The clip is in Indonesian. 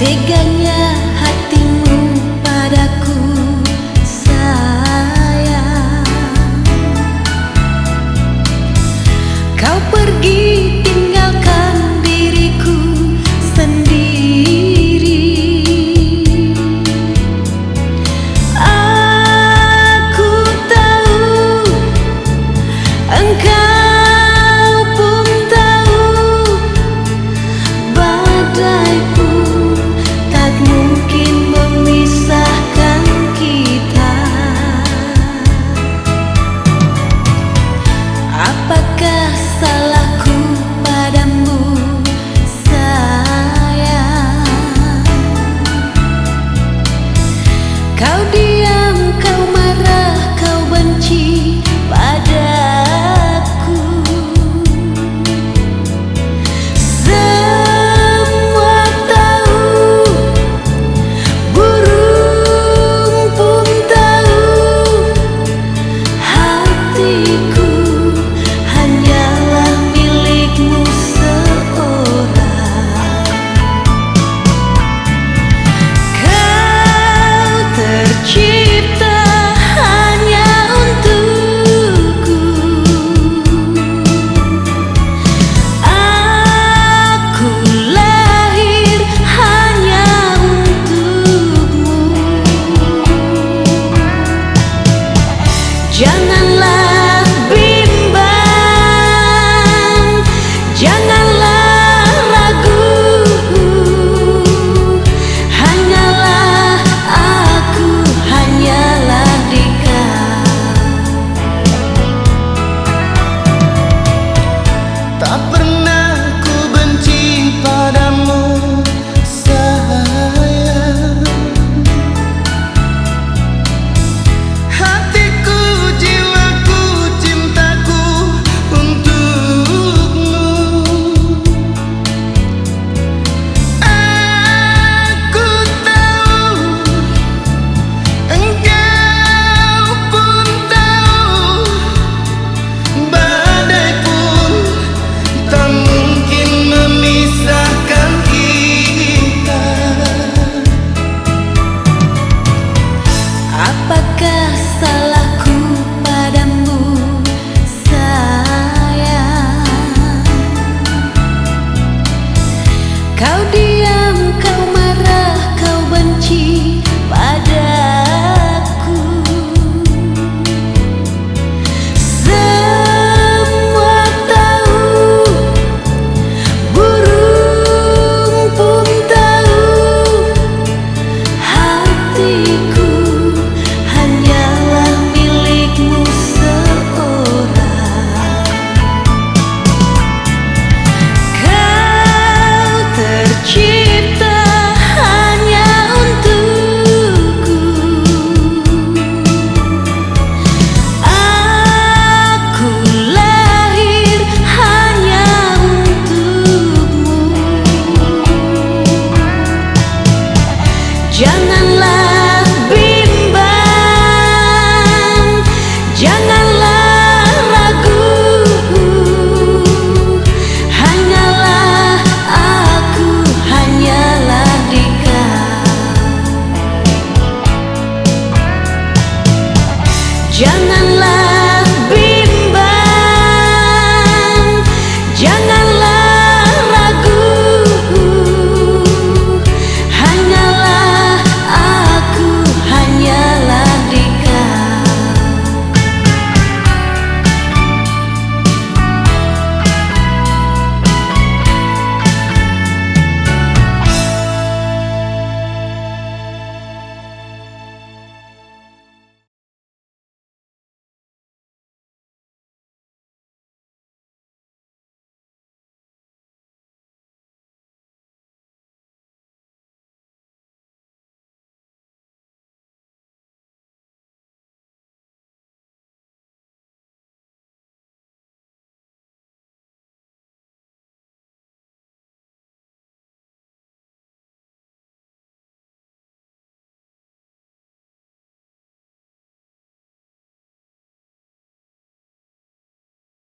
Teganya hatimu padaku sayang. Kau pergi tinggalkan diriku sendiri. Aku tahu engkau pun tahu, badai pun tak mungkin memisahkan kita. Apakah salahku padamu sayang? Kau diam, kau marah, kau benci padaku. Semua tahu, burung pun tahu, hatiku hanyalah milikmu seorang. Kau tercipta hanya untukku. Aku lahir hanya untukmu. Janganlah bimbang, janganlah ragu, hanyalah aku, hanyalah Dika. Tak pernah ku benci padamu sayang. Hatiku, jiwaku, cintaku untukmu. Aku tahu engkau pun tahu, badai pun tak mungkin memisahkan kita. Apakah salahku padamu sayang? Kau diam, kau marah, kau benci padaku. Semua tahu, burung pun tahu, hatiku hanyalah milikmu seorang. Kau tercipta